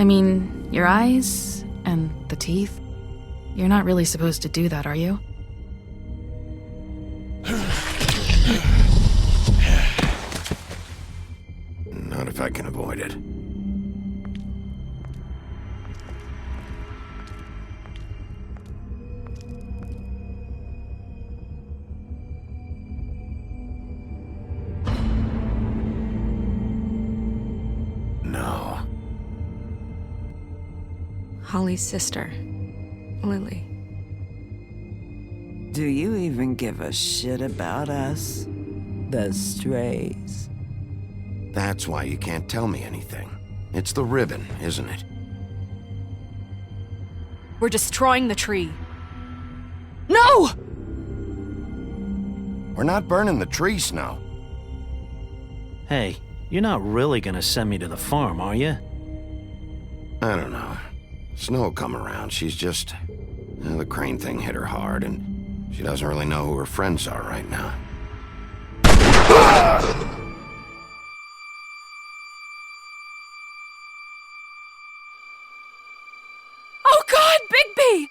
I mean, your eyes and the teeth. You're not really supposed to do that, are you? Not if I can avoid it. No. Holly's sister, Lily. Do you even give a shit about us? The strays. That's why you can't tell me anything. It's the ribbon, isn't it? We're destroying the tree. No! We're not burning the tree, Snow. Hey, you're not really gonna send me to the farm, are you? I don't know. Snow will come around. She's just... the crane thing hit her hard, and she doesn't really know who her friends are right now. Oh God, Bigby!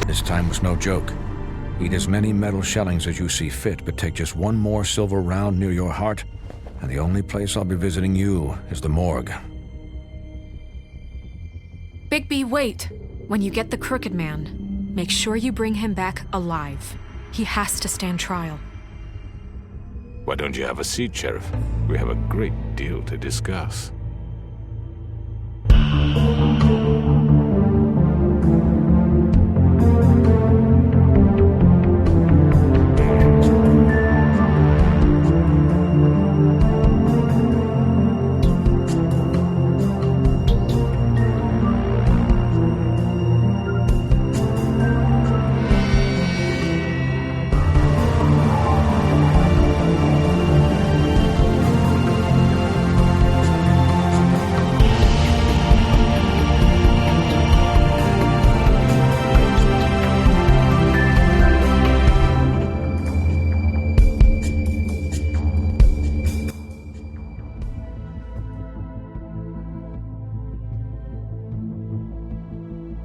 This time was no joke. Eat as many metal shellings as you see fit, but take just one more silver round near your heart, and the only place I'll be visiting you is the morgue. Bigby, wait. When you get the Crooked Man, make sure you bring him back alive. He has to stand trial. Why don't you have a seat, Sheriff? We have a great deal to discuss.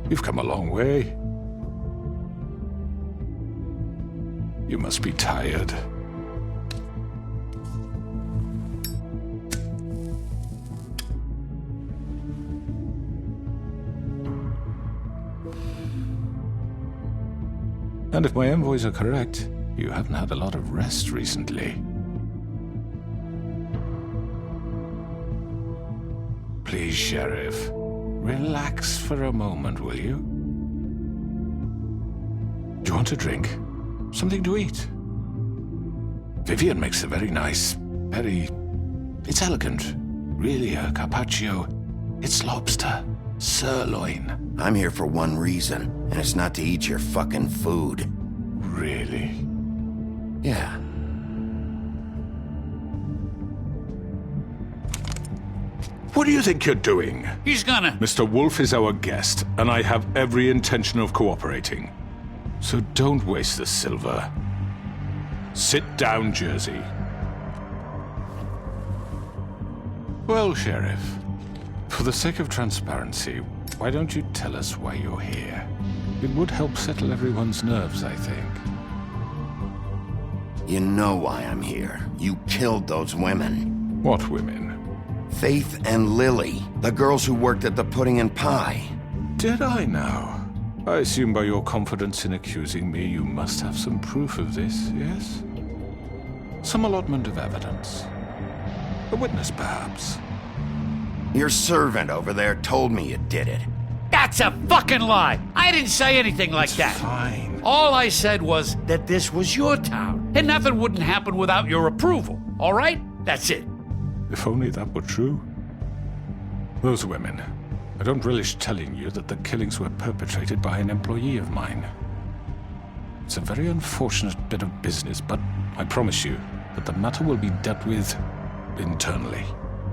You've come a long way. You must be tired. And if my envoys are correct, you haven't had a lot of rest recently. Please, Sheriff. Relax for a moment, will you? Do you want a drink? Something to eat? Vivian makes a very nice, it's elegant. Really, a carpaccio. It's lobster. Sirloin. I'm here for one reason, and it's not to eat your fucking food. Really? Yeah. What do you think you're doing? He's gonna... Mr. Wolf is our guest, and I have every intention of cooperating. So don't waste the silver. Sit down, Jersey. Well, Sheriff, for the sake of transparency, why don't you tell us why you're here? It would help settle everyone's nerves, I think. You know why I'm here. You killed those women. What women? Faith and Lily, the girls who worked at the Pudding and Pie. Did I now? I assume by your confidence in accusing me, you must have some proof of this, yes? Some allotment of evidence. A witness, perhaps. Your servant over there told me you did it. That's a fucking lie! I didn't say anything like that. Fine. All I said was that this was your town, and nothing wouldn't happen without your approval, all right? That's it. If only that were true. Those women. I don't relish telling you that the killings were perpetrated by an employee of mine. It's a very unfortunate bit of business, but I promise you that the matter will be dealt with internally.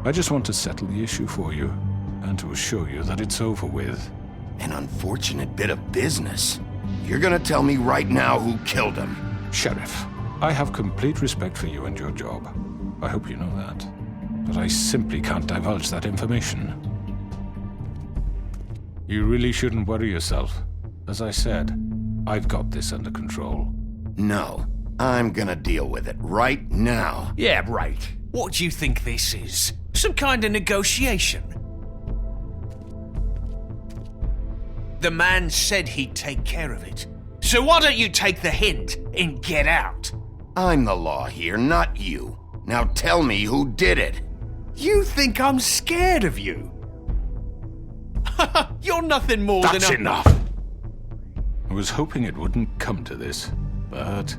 I just want to settle the issue for you, and to assure you that it's over with. An unfortunate bit of business. You're gonna tell me right now who killed him. Sheriff, I have complete respect for you and your job. I hope you know that. But I simply can't divulge that information. You really shouldn't worry yourself. As I said, I've got this under control. No, I'm gonna deal with it right now. Yeah, right. What do you think this is? Some kind of negotiation? The man said he'd take care of it. So why don't you take the hint and get out? I'm the law here, not you. Now tell me who did it. You think I'm scared of you? You're nothing more That's than a... enough! I was hoping it wouldn't come to this, but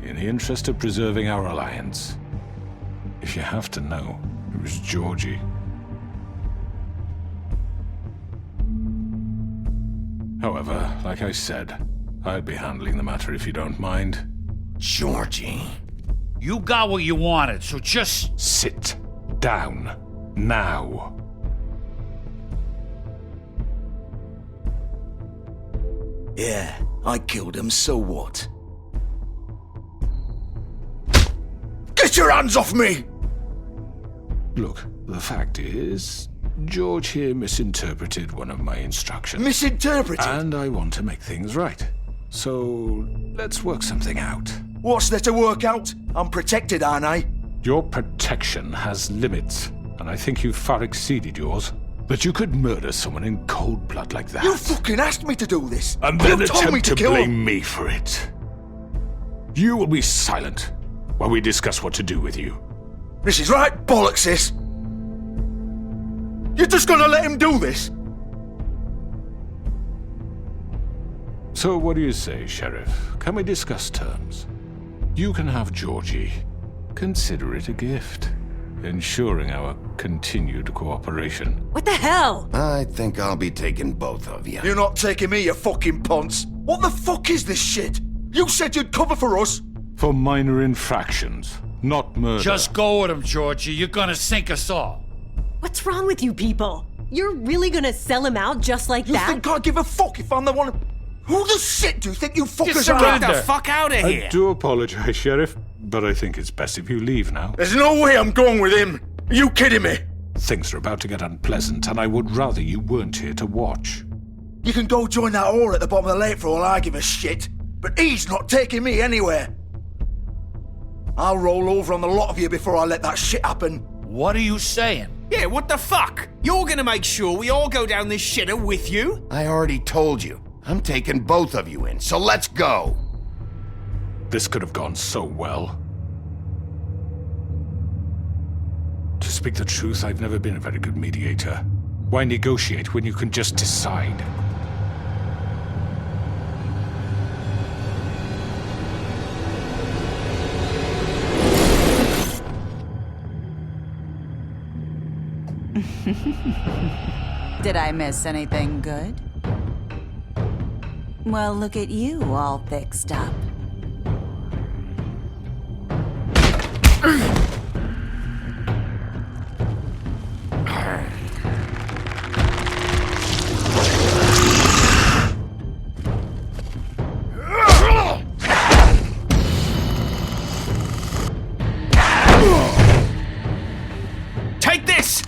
in the interest of preserving our alliance, if you have to know, it was Georgie. However, like I said, I'd be handling the matter if you don't mind. Georgie. You got what you wanted, so just... Sit down. Now. Yeah, I killed him, so what? Get your hands off me! Look, the fact is, George here misinterpreted one of my instructions. Misinterpreted? And I want to make things right. So, let's work something out. What's there to work out? I'm protected, aren't I? Your protection has limits, and I think you've far exceeded yours. But you could murder someone in cold blood like that. You fucking asked me to do this! And then you told me attempt to to kill blame him. me for it. You will be silent while we discuss what to do with you. This is right bollocks, this! You're just gonna let him do this? So what do you say, Sheriff? Can we discuss terms? You can have Georgie. Consider it a gift, ensuring our continued cooperation. What the hell? I think I'll be taking both of you. You're not taking me, you fucking ponce! What the fuck is this shit? You said you'd cover for us! For minor infractions, not murder. Just go with him, Georgie. You're gonna sink us all. What's wrong with you people? You're really gonna sell him out just like You that? think I give a fuck if I'm the one... Who the shit do you think you fuckers are? Get the fuck out of here! I do apologize, Sheriff, but I think it's best if you leave now. There's no way I'm going with him! Are you kidding me? Things are about to get unpleasant, and I would rather you weren't here to watch. You can go join that whore at the bottom of the lake for all I give a shit, but he's not taking me anywhere. I'll roll over on the lot of you before I let that shit happen. What are you saying? Yeah, what the fuck? You're gonna make sure we all go down this shitter with you? I already told you. I'm taking both of you in, so let's go. This could have gone so well. To speak the truth, I've never been a very good mediator. Why negotiate when you can just decide? Did I miss anything good? Well, look at you, all fixed up. Take this!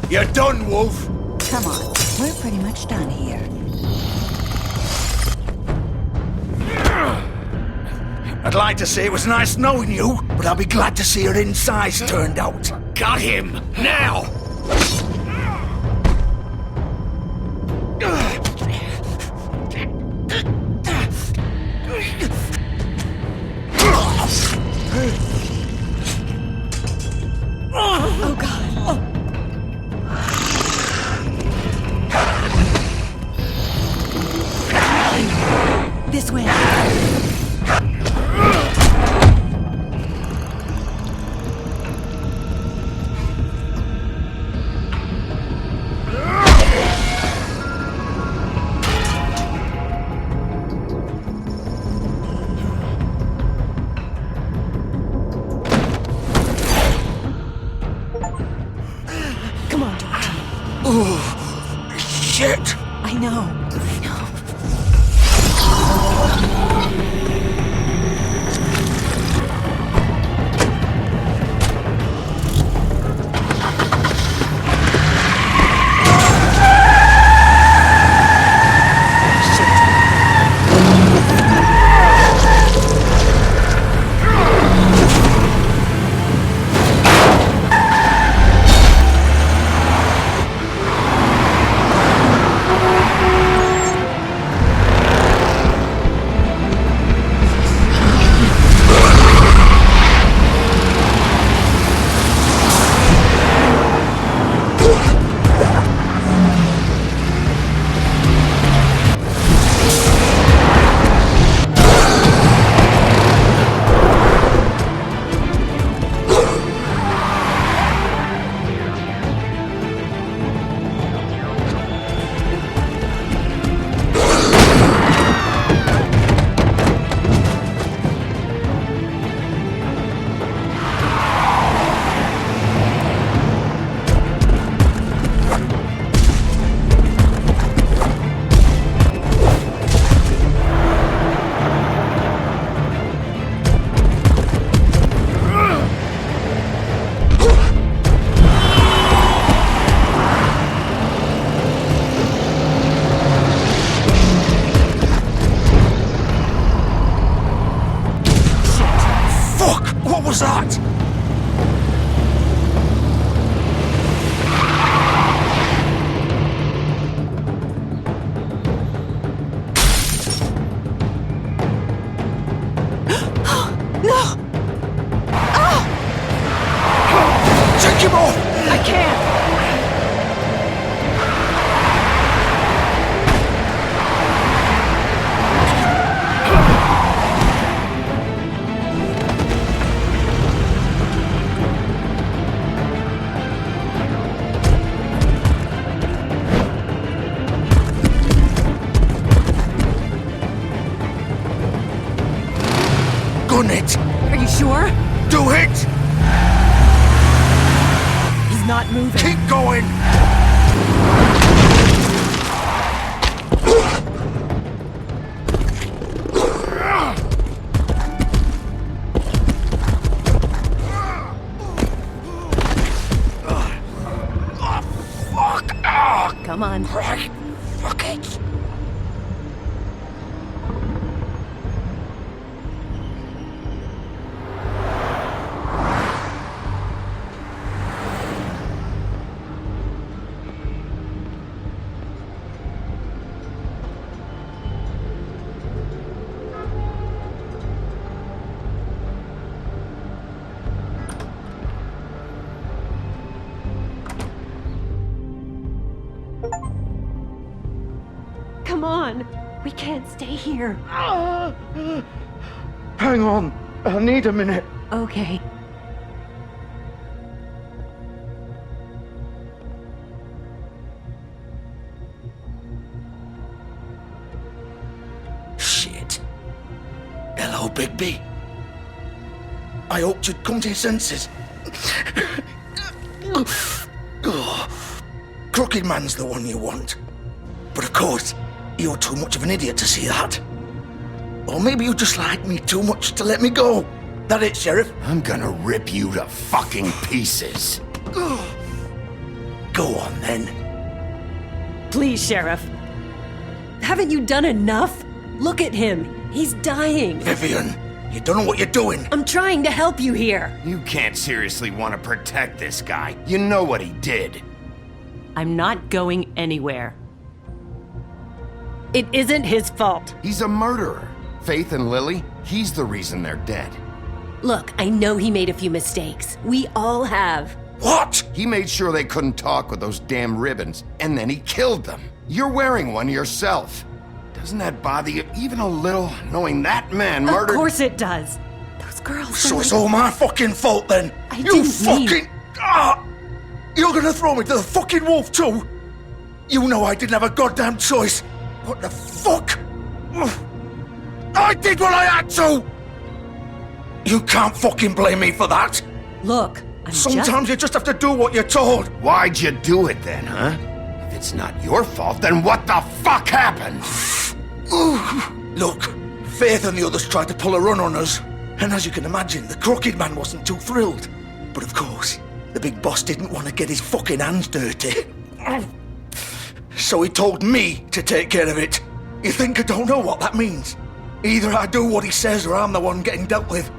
You're done, Wolf! Come on, we're pretty much done here. I'd like to say it was nice knowing you, but I'll be glad to see your insides turned out. Got him! Now! Oh god. This way. Come on, George. Oh, shit! I know. was that? No! Take him off! I can't! Gun it! Are you sure? Do it! He's not moving. Keep going! Come on. Right. Fuck it. Come on. We can't stay here. Hang on. I need a minute. Okay. Shit. Hello, Bigby. I hoped you'd come to your senses. Crooked Man's the one you want. But of course, you're too much of an idiot to see that. Or maybe you just like me too much to let me go. That it, Sheriff? I'm gonna rip you to fucking pieces. Go on, then. Please, Sheriff. Haven't you done enough? Look at him. He's dying. Vivian, you don't know what you're doing. I'm trying to help you here. You can't seriously want to protect this guy. You know what he did. I'm not going anywhere. It isn't his fault. He's a murderer. Faith and Lily, he's the reason they're dead. Look, I know he made a few mistakes. We all have. What? He made sure they couldn't talk with those damn ribbons, and then he killed them. You're wearing one yourself. Doesn't that bother you even a little, knowing that man murdered— Of course it does. Those girls— So it's all my fucking fault, then? I didn't fucking— You're gonna throw me to the fucking wolf, too? You know I didn't have a goddamn choice. What the fuck? I did what I had to! You can't fucking blame me for that. Look, Sometimes you just have to do what you're told. Why'd you do it then, huh? If it's not your fault, then what the fuck happened? Look, Faith and the others tried to pull a run on us. And as you can imagine, the Crooked Man wasn't too thrilled. But of course, the big boss didn't want to get his fucking hands dirty. So he told me to take care of it. You think I don't know what that means? Either I do what he says or I'm the one getting dealt with.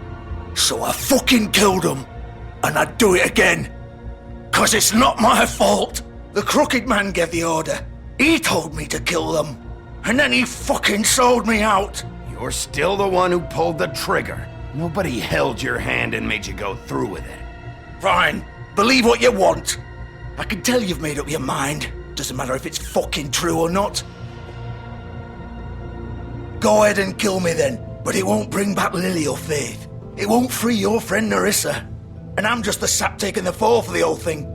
So I fucking killed him. And I'd do it again. 'Cause it's not my fault. The Crooked Man gave the order. He told me to kill them. And then he fucking sold me out. You're still the one who pulled the trigger. Nobody held your hand and made you go through with it. Fine. Believe what you want. I can tell you've made up your mind. Doesn't matter if it's fucking true or not. Go ahead and kill me then. But it won't bring back Lily or Faith. It won't free your friend Nerissa. And I'm just the sap taking the fall for the whole thing.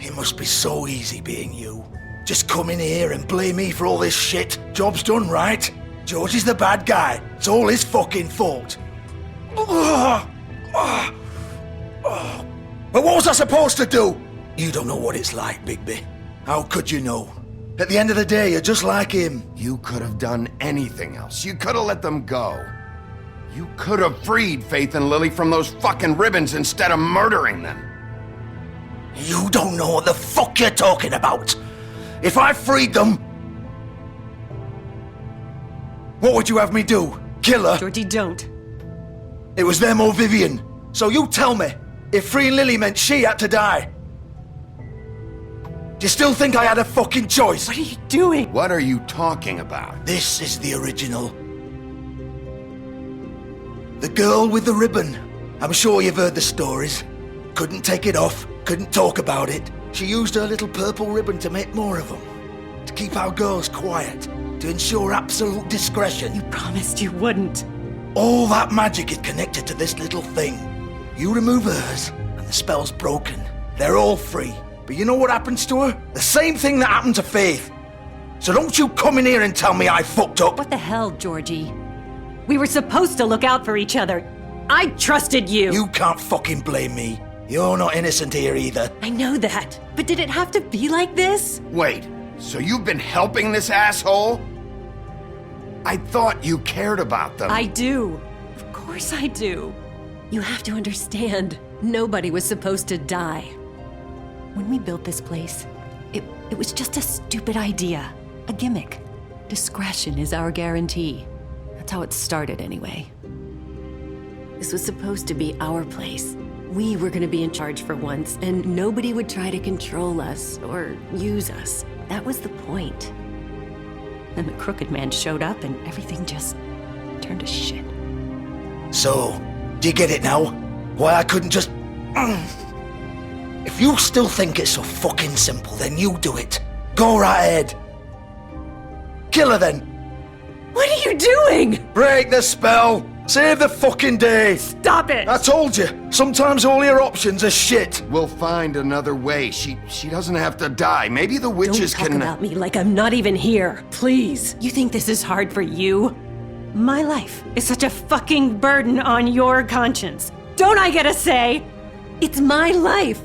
It must be so easy being you. Just come in here and blame me for all this shit. Job's done, right? George is the bad guy. It's all his fucking fault. But what was I supposed to do? You don't know what it's like, Bigby. How could you know? At the end of the day, you're just like him. You could have done anything else. You could have let them go. You could have freed Faith and Lily from those fucking ribbons instead of murdering them. You don't know what the fuck you're talking about. If I freed them, what would you have me do? Kill her? Georgie, don't. It was them or Vivian. So you tell me, if freeing Lily meant she had to die, do you still think I had a fucking choice? What are you doing? What are you talking about? This is the original. The girl with the ribbon. I'm sure you've heard the stories. Couldn't take it off, couldn't talk about it. She used her little purple ribbon to make more of them. To keep our girls quiet. To ensure absolute discretion. You promised you wouldn't. All that magic is connected to this little thing. You remove hers, and the spell's broken. They're all free. But you know what happens to her? The same thing that happened to Faith. So don't you come in here and tell me I fucked up. What the hell, Georgie? We were supposed to look out for each other. I trusted you. You can't fucking blame me. You're not innocent here either. I know that. But did it have to be like this? Wait, so you've been helping this asshole? I thought you cared about them. I do. Of course I do. You have to understand, nobody was supposed to die. When we built this place, it was just a stupid idea. A gimmick. Discretion is our guarantee. That's how it started anyway. This was supposed to be our place. We were gonna be in charge for once, and nobody would try to control us or use us. That was the point. Then the crooked man showed up and everything just turned to shit. So, do you get it now? Why I couldn't just... If you still think it's so fucking simple, then you do it. Go right ahead. Kill her then. What are you doing? Break the spell. Save the fucking day. Stop it. I told you. Sometimes all your options are shit. We'll find another way. She doesn't have to die. Maybe the witches Don't talk about me like I'm not even here. Please. You think this is hard for you? My life is such a fucking burden on your conscience. Don't I get a say? It's my life.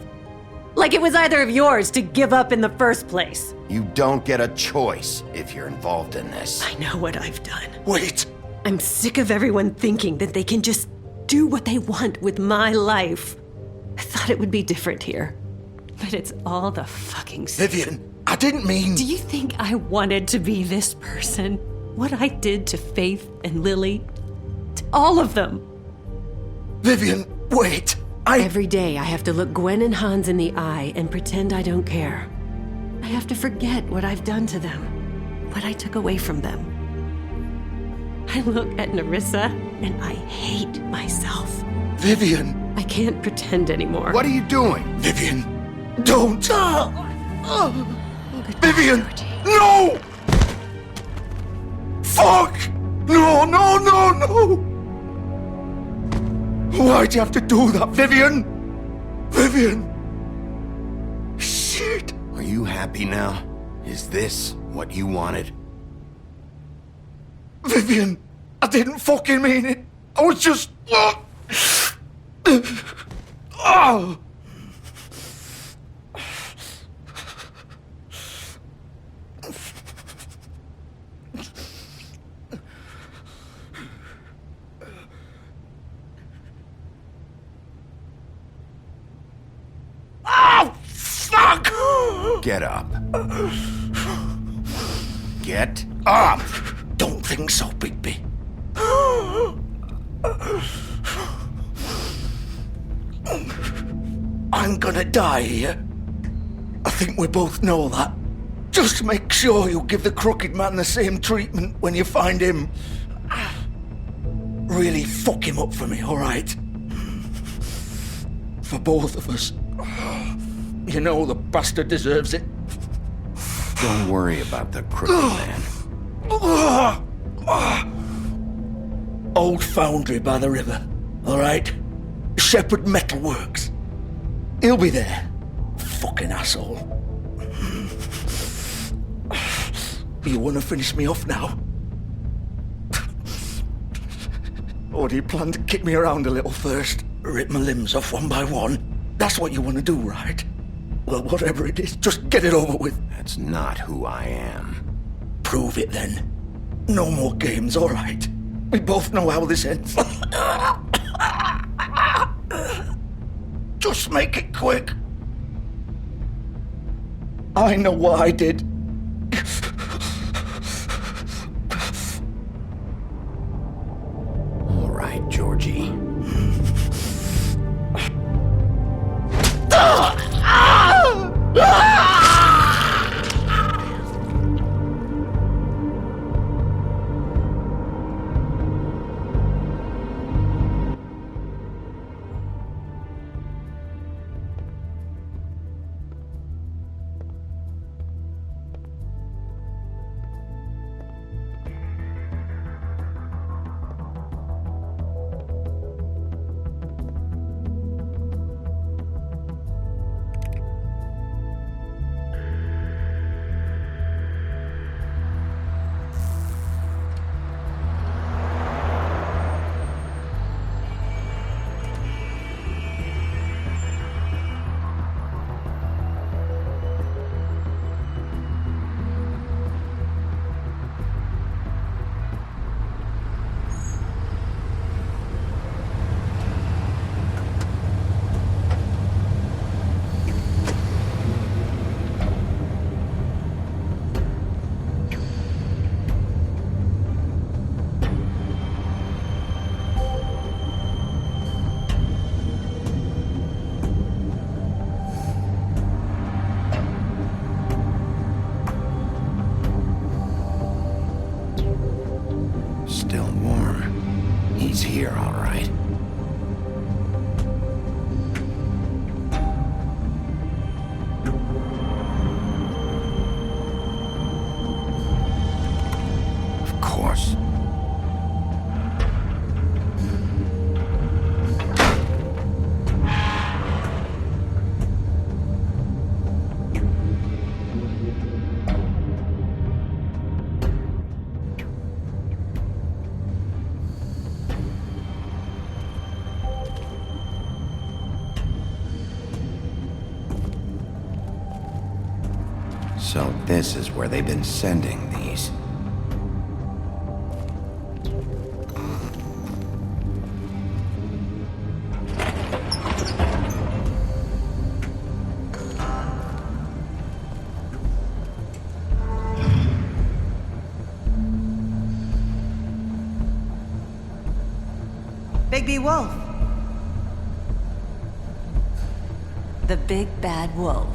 Like it was either of yours to give up in the first place. You don't get a choice if you're involved in this. I know what I've done. Wait. I'm sick of everyone thinking that they can just do what they want with my life. I thought it would be different here. But it's all the fucking same. Vivian, I didn't mean... Do you think I wanted to be this person? What I did to Faith and Lily? To all of them? Vivian, wait. Every day I have to look Gwen and Hans in the eye and pretend I don't care. I have to forget what I've done to them. What I took away from them. I look at Nerissa and I hate myself. Vivian. I can't pretend anymore. What are you doing? Vivian, don't. Vivian, no! Fuck! No, no, no, no! Why'd you have to do that, Vivian? Vivian! Shit! Are you happy now? Is this what you wanted? Vivian, I didn't fucking mean it. I was just... Oh! Fuck! Get up. Get up! Don't think so, Bigby. I'm gonna die here. I think we both know that. Just make sure you give the crooked man the same treatment when you find him. Really fuck him up for me, alright? For both of us. You know the bastard deserves it. Don't worry about the crooked man. Old foundry by the river, alright? Shepherd Metalworks. He'll be there. Fucking asshole. You wanna finish me off now? Or do you plan to kick me around a little first? Rip my limbs off one by one? That's what you wanna do, right? Well, whatever it is, just get it over with. That's not who I am. Prove it then. No more games, alright? We both know how this ends. Just make it quick. I know what I did. All right. Georgie. Still warm. He's here, all right. Of course. So this is where they've been sending these. Bigby Wolf. The big bad wolf.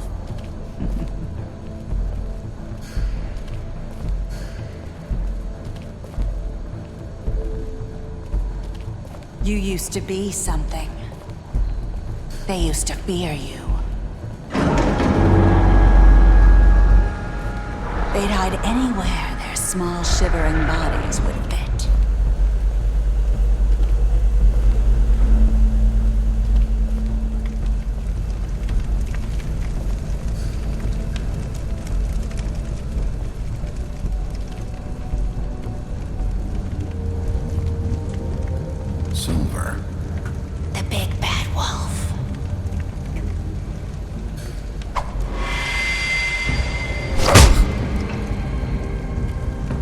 You used to be something. They used to fear you. They'd hide anywhere their small, shivering bodies would fit. Silver. The big bad wolf.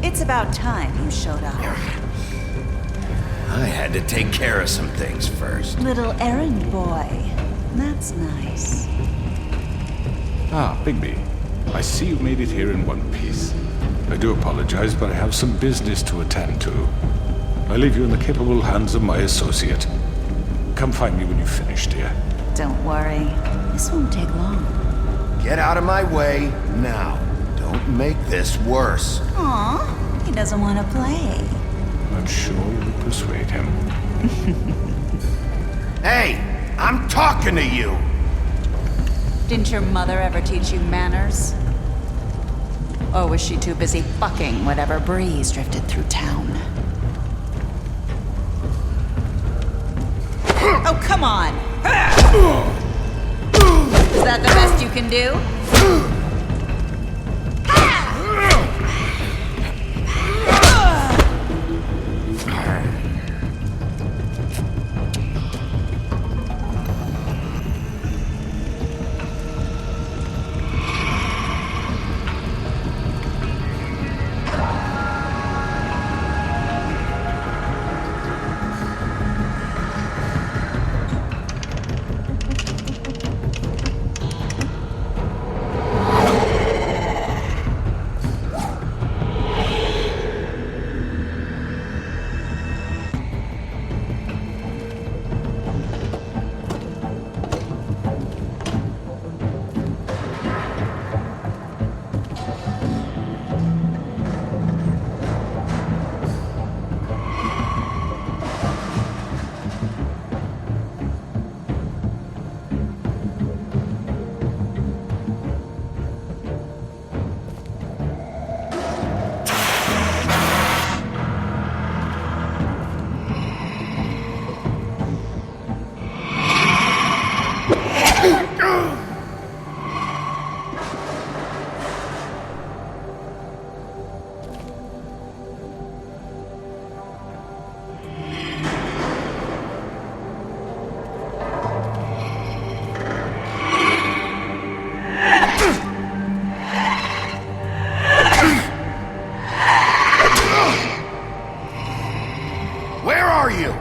It's about time you showed up. I had to take care of some things first. Little errand boy. That's nice. Ah, Bigby. I see you made it here in one piece. I do apologize, but I have some business to attend to. I leave you in the capable hands of my associate. Come find me when you've finished, dear. Don't worry. This won't take long. Get out of my way now. Don't make this worse. Aw, he doesn't want to play. I'm sure you'll persuade him. Hey, I'm talking to you! Didn't your mother ever teach you manners? Or was she too busy fucking whatever breeze drifted through town? Oh, come on! Is that the best you can do? are you?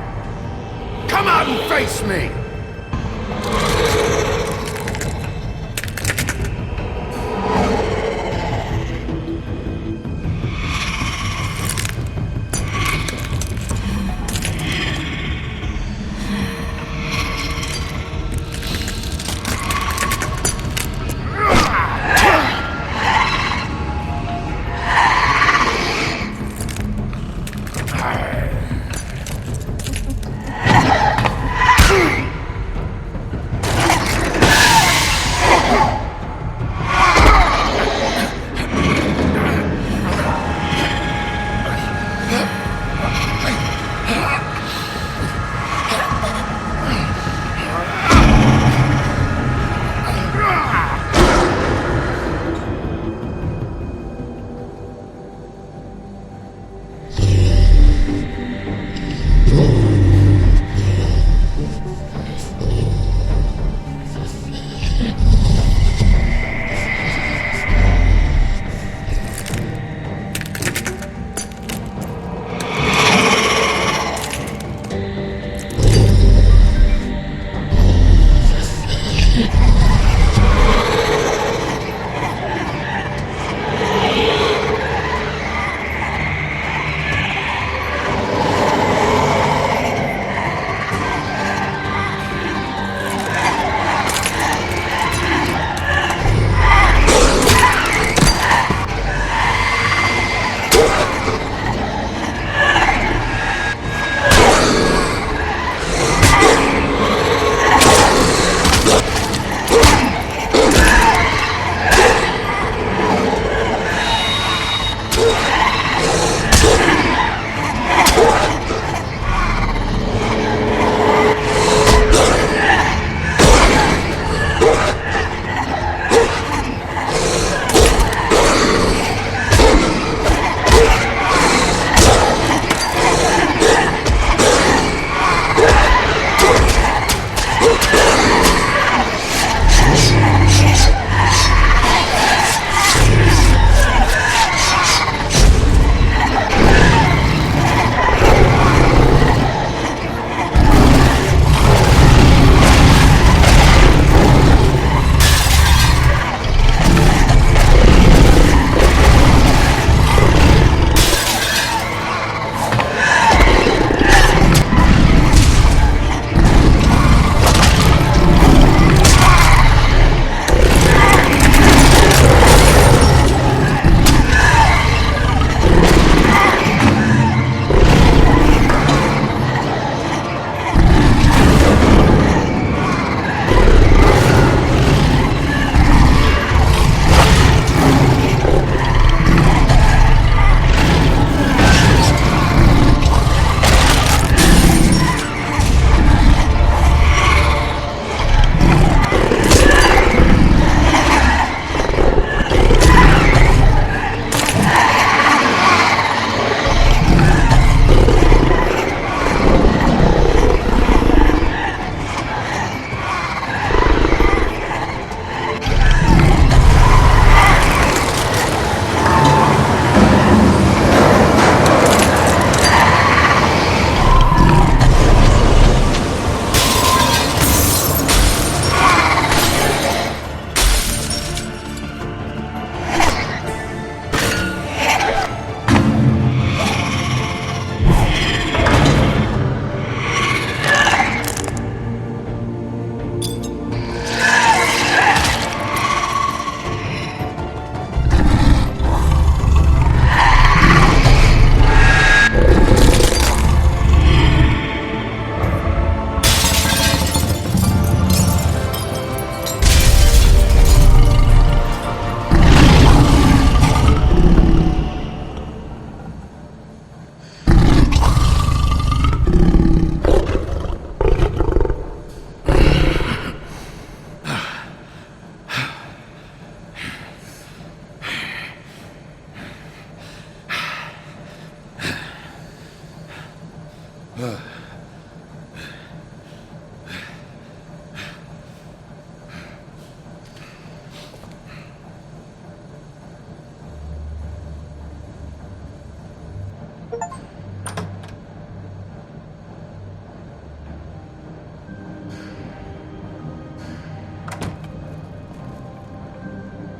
Come out and face me!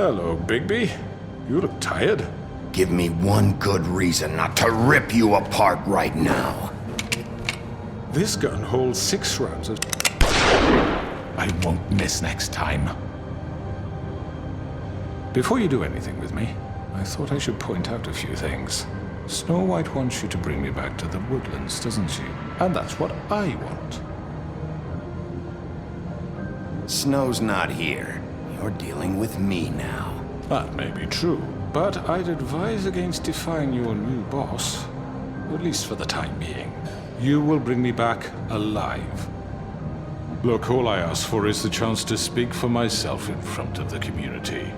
Hello, Bigby. You look tired. Give me one good reason not to rip you apart right now. This gun holds 6 rounds of... I won't miss next time. Before you do anything with me, I thought I should point out a few things. Snow White wants you to bring me back to the woodlands, doesn't she? And that's what I want. Snow's not here. You're dealing with me now. That may be true, but I'd advise against defying your new boss. At least for the time being. You will bring me back alive. Look, all I ask for is the chance to speak for myself in front of the community.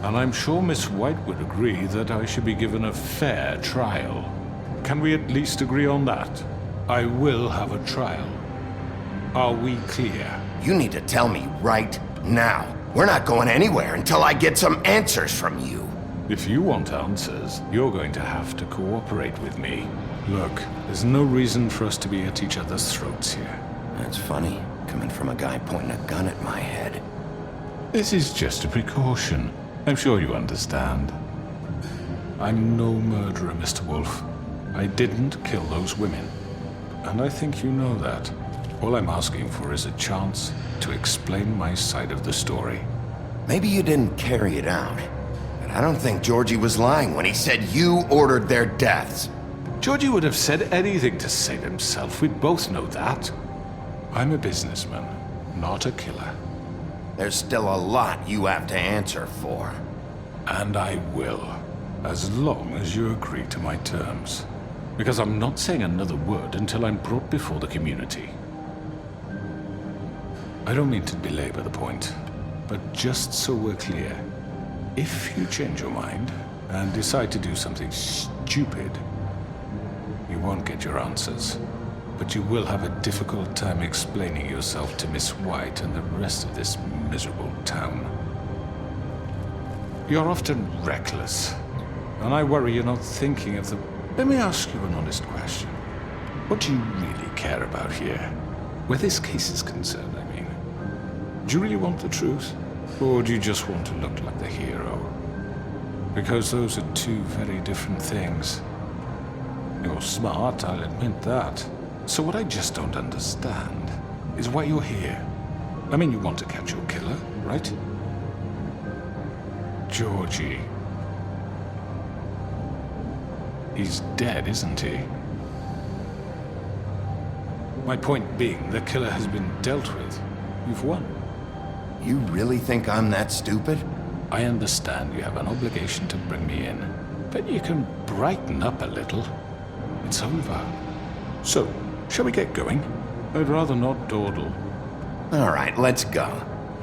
And I'm sure Miss White would agree that I should be given a fair trial. Can we at least agree on that? I will have a trial. Are we clear? You need to tell me right now. We're not going anywhere until I get some answers from you. If you want answers, you're going to have to cooperate with me. Look, there's no reason for us to be at each other's throats here. That's funny, coming from a guy pointing a gun at my head. This is just a precaution. I'm sure you understand. I'm no murderer, Mr. Wolf. I didn't kill those women. And I think you know that. All I'm asking for is a chance to explain my side of the story. Maybe you didn't carry it out. But I don't think Georgie was lying when he said you ordered their deaths. Georgie would have said anything to save himself. We both know that. I'm a businessman, not a killer. There's still a lot you have to answer for. And I will, as long as you agree to my terms. Because I'm not saying another word until I'm brought before the community. I don't mean to belabor the point, but just so we're clear, if you change your mind and decide to do something stupid, you won't get your answers. But you will have a difficult time explaining yourself to Miss White and the rest of this miserable town. You're often reckless, and I worry you're not thinking of the... Let me ask you an honest question. What do you really care about here? Where this case is concerned, I mean. Do you really want the truth? Or do you just want to look like the hero? Because those are two very different things. You're smart, I'll admit that. So what I just don't understand is why you're here. I mean, you want to catch your killer, right? Georgie. He's dead, isn't he? My point being, the killer has been dealt with. You've won. You really think I'm that stupid? I understand you have an obligation to bring me in, but you can brighten up a little. It's over. So, shall we get going? I'd rather not dawdle. All right, let's go.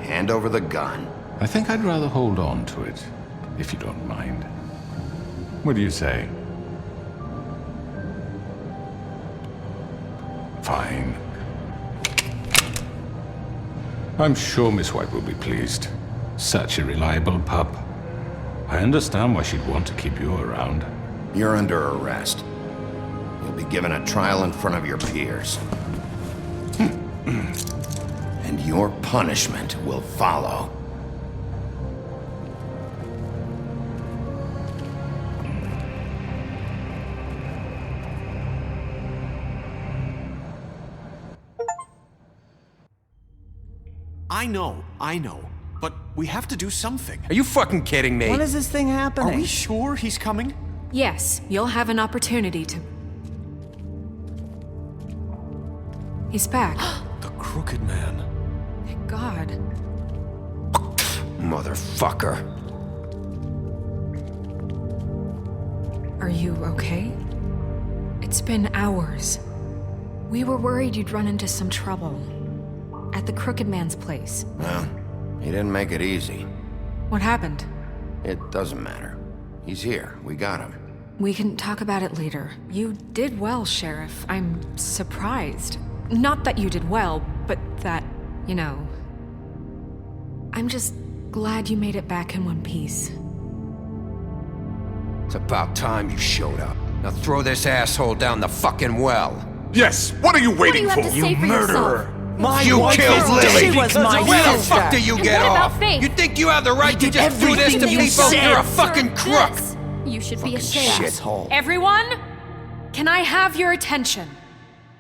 Hand over the gun. I think I'd rather hold on to it, if you don't mind. What do you say? Fine. I'm sure Miss White will be pleased. Such a reliable pup. I understand why she'd want to keep you around. You're under arrest. You'll be given a trial in front of your peers. And your punishment will follow. I know. But we have to do something. Are you fucking kidding me? When is this thing happening? Are we sure he's coming? Yes, you'll have an opportunity to... He's back. The Crooked Man. Thank God. Motherfucker. Are you okay? It's been hours. We were worried you'd run into some trouble. At the Crooked Man's place. Well, he didn't make it easy. What happened? It doesn't matter. He's here. We got him. We can talk about it later. You did well, Sheriff. I'm surprised. Not that you did well, but that, you know... I'm just glad you made it back in one piece. It's about time you showed up. Now throw this asshole down the fucking well. Yes, what are you waiting What do you have for? to say for murderer! yourself? My You wife killed is Lily! dead. She was my Where the sister. fuck do you get what about off? Faith? You think you have the right to did just do this to everything you people? said. You're a fucking crook! This. You should be ashamed. Shithole. Everyone, can I have your attention?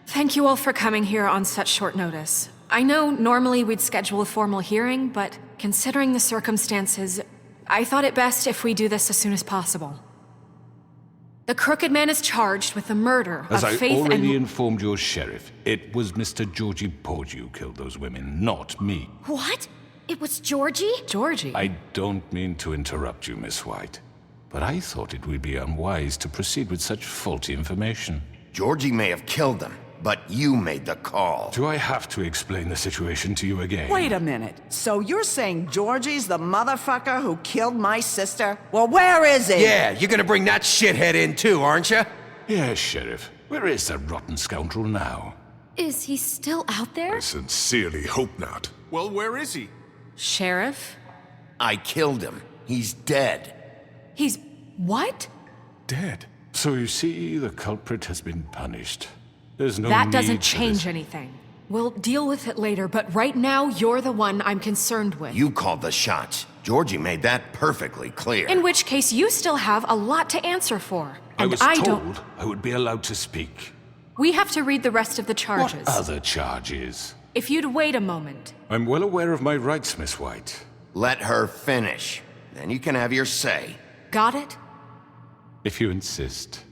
Thank you all for coming here on such short notice. I know normally we'd schedule a formal hearing, but considering the circumstances, I thought it best if we do this as soon as possible. The Crooked Man is charged with the murder As of I Faith already and... informed your sheriff, it was Mr. Georgie Porgy who killed those women, not me. What? It was Georgie? Georgie? I don't mean to interrupt you, Miss White, but I thought it would be unwise to proceed with such faulty information. Georgie may have killed them, but you made the call. Do I have to explain the situation to you again? Wait a minute. So you're saying Georgie's the motherfucker who killed my sister? Well, where is he? Yeah, you're gonna bring that shithead in too, aren't you? Yes, Sheriff. Where is that rotten scoundrel now? Is he still out there? I sincerely hope not. Well, where is he? Sheriff? I killed him. He's dead. He's... what? Dead. So you see, the culprit has been punished. There's no That need doesn't for change this. anything. We'll deal with it later, but right now, you're the one I'm concerned with. You called the shots. Georgie made that perfectly clear. In which case, you still have a lot to answer for. I And was I told don't... I would be allowed to speak. We have to read the rest of the charges. What other charges? If you'd wait a moment. I'm well aware of my rights, Miss White. Let her finish. Then you can have your say. Got it? If you insist.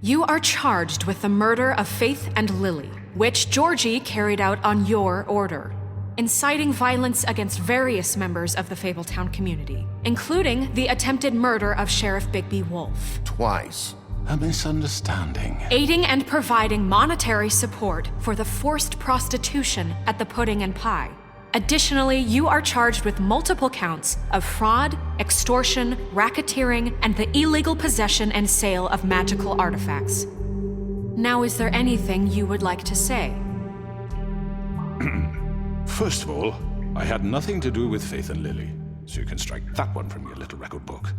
You are charged with the murder of Faith and Lily, which Georgie carried out on your order, inciting violence against various members of the Fabletown community, including the attempted murder of Sheriff Bigby Wolf. Twice. A misunderstanding. Aiding and providing monetary support for the forced prostitution at the Pudding and Pie. Additionally, you are charged with multiple counts of fraud, extortion, racketeering, and the illegal possession and sale of magical artifacts. Now, is there anything you would like to say? First of all, I had nothing to do with Faith and Lily, so you can strike that one from your little record book.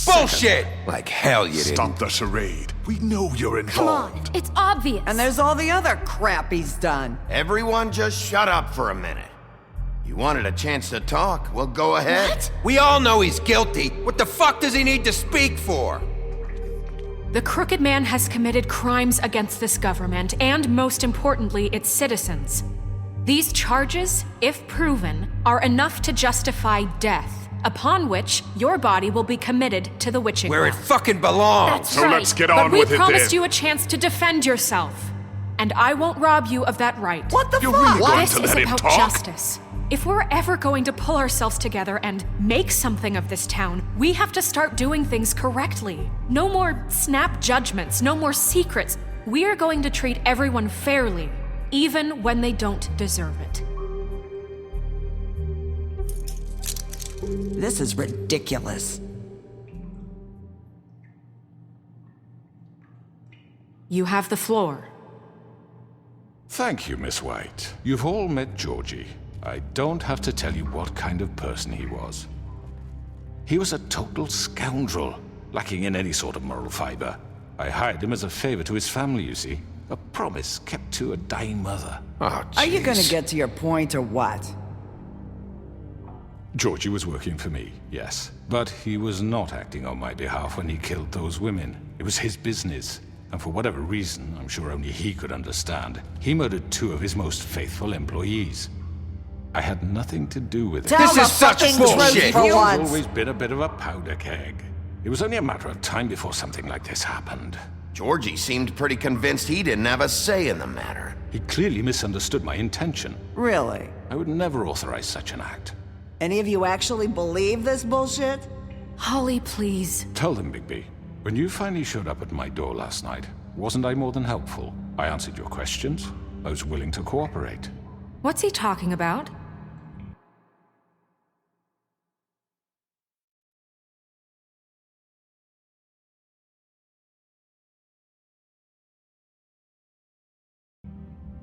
Bullshit! Like hell you didn't. Stop the charade. We know you're Come involved. on, it's obvious. And there's all the other crap he's done. Everyone just shut up for a minute. You wanted a chance to talk? Well, go ahead. What? We all know he's guilty. What the fuck does he need to speak for? The Crooked Man has committed crimes against this government and, most importantly, its citizens. These charges, if proven, are enough to justify death, upon which your body will be committed to the witching Where it well. fucking belongs. That's So right. let's get But on we with it promised then. you a chance to defend yourself, and I won't rob you of that right. What the You're fuck? really going This to is let him about talk? justice. If we're ever going to pull ourselves together and make something of this town, we have to start doing things correctly. No more snap judgments, no more secrets. We are going to treat everyone fairly, even when they don't deserve it. This is ridiculous. You have the floor. Thank you, Miss White. You've all met Georgie. I don't have to tell you what kind of person he was. He was a total scoundrel, lacking in any sort of moral fiber. I hired him as a favor to his family, you see. A promise kept to a dying mother. Oh, Are you jeez. gonna get to your point or what? Georgie was working for me, yes. But he was not acting on my behalf when he killed those women. It was his business. And for whatever reason, I'm sure only he could understand, he murdered 2 of his most faithful employees. I had nothing to do with it. Tell the fucking truth He's for once. always been a bit of a powder keg. It was only a matter of time before something like this happened. Georgie seemed pretty convinced he didn't have a say in the matter. He clearly misunderstood my intention. Really? I would never authorize such an act. Any of you actually believe this bullshit? Holly, please. Tell them, Bigby. When you finally showed up at my door last night, wasn't I more than helpful? I answered your questions. I was willing to cooperate. What's he talking about?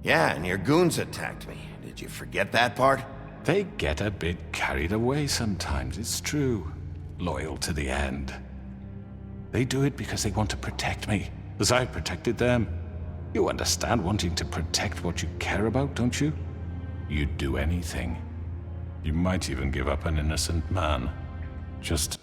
Yeah, and your goons attacked me. Did you forget that part? They get a bit carried away sometimes, it's true. Loyal to the end. They do it because they want to protect me, as I protected them. You understand wanting to protect what you care about, don't you? You'd do anything. You might even give up an innocent man. Just...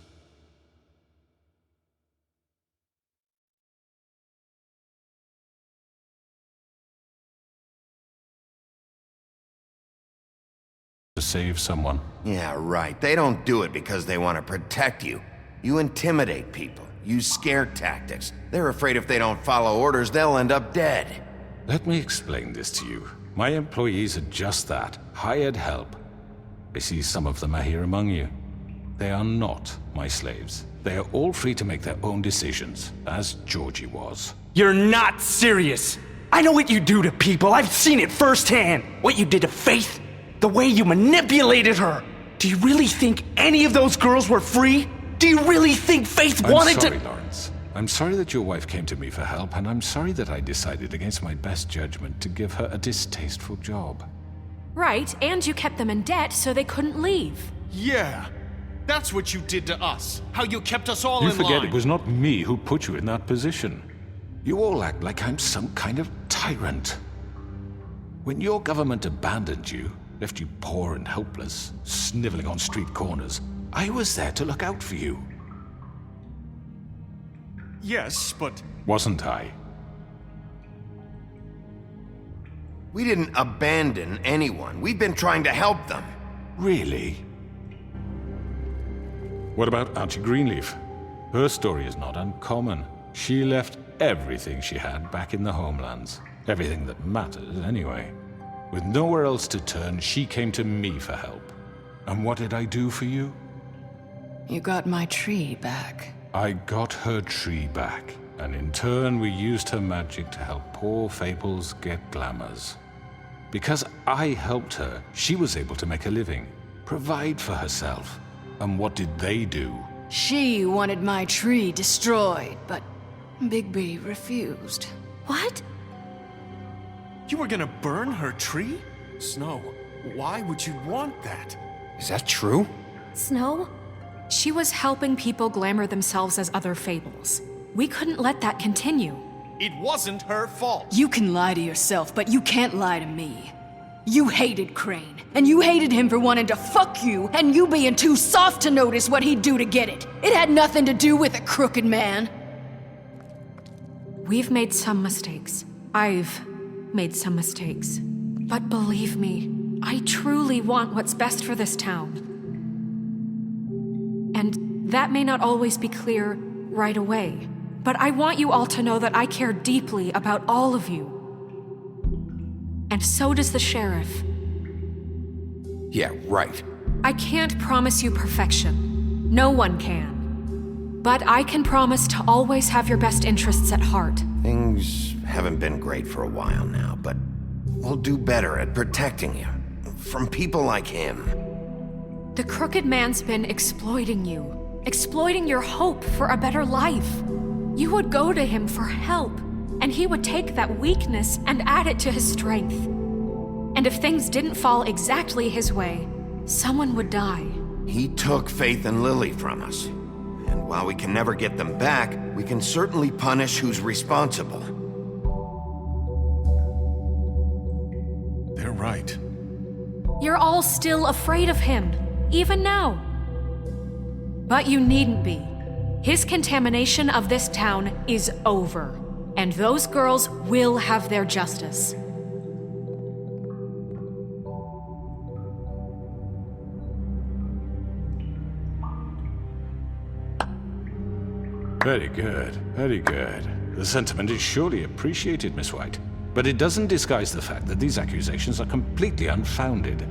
to save someone. Yeah, right. They don't do it because they want to protect you. You intimidate people, use scare tactics. They're afraid if they don't follow orders, they'll end up dead. Let me explain this to you. My employees are just that, hired help. I see some of them are here among you. They are not my slaves. They are all free to make their own decisions, as Georgie was. You're not serious! I know what you do to people, I've seen it firsthand! What you did to Faith, the way you manipulated her! Do you really think any of those girls were free? Do you really think Faith wanted to— I'm sorry, Lawrence. I'm sorry that your wife came to me for help, and I'm sorry that I decided against my best judgment to give her a distasteful job. Right, and you kept them in debt so they couldn't leave. Yeah, that's what you did to us. How you kept us all You in forget line. it was not me who put you in that position. You all act like I'm some kind of tyrant. When your government abandoned you, left you poor and helpless, sniveling on street corners, I was there to look out for you. Yes, but... Wasn't I? We didn't abandon anyone. We've been trying to help them. Really? What about Auntie Greenleaf? Her story is not uncommon. She left everything she had back in the homelands. Everything that mattered, anyway. With nowhere else to turn, she came to me for help. And what did I do for you? You got my tree back. I got her tree back, and in turn we used her magic to help poor Fables get glamours. Because I helped her, she was able to make a living, provide for herself. And what did they do? She wanted my tree destroyed, but Bigby refused. What? You were gonna burn her tree? Snow, why would you want that? Is that true? Snow? She was helping people glamour themselves as other Fables. We couldn't let that continue. It wasn't her fault. You can lie to yourself, but you can't lie to me. You hated Crane, and you hated him for wanting to fuck you, and you being too soft to notice what he'd do to get it. It had nothing to do with a crooked man. We've made some mistakes. I've made some mistakes. But believe me, I truly want what's best for this town. And that may not always be clear right away, but I want you all to know that I care deeply about all of you. And so does the sheriff. Yeah, right. I can't promise you perfection. No one can. But I can promise to always have your best interests at heart. Things haven't been great for a while now, but we'll do better at protecting you. From people like him. The crooked man's been exploiting you. Exploiting your hope for a better life. You would go to him for help, and he would take that weakness and add it to his strength. And if things didn't fall exactly his way, someone would die. He took Faith and Lily from us. And while we can never get them back, we can certainly punish who's responsible. They're right. You're all still afraid of him, even now. But you needn't be. His contamination of this town is over, and those girls will have their justice. Very good, very good. The sentiment is surely appreciated, Miss White. But it doesn't disguise the fact that these accusations are completely unfounded.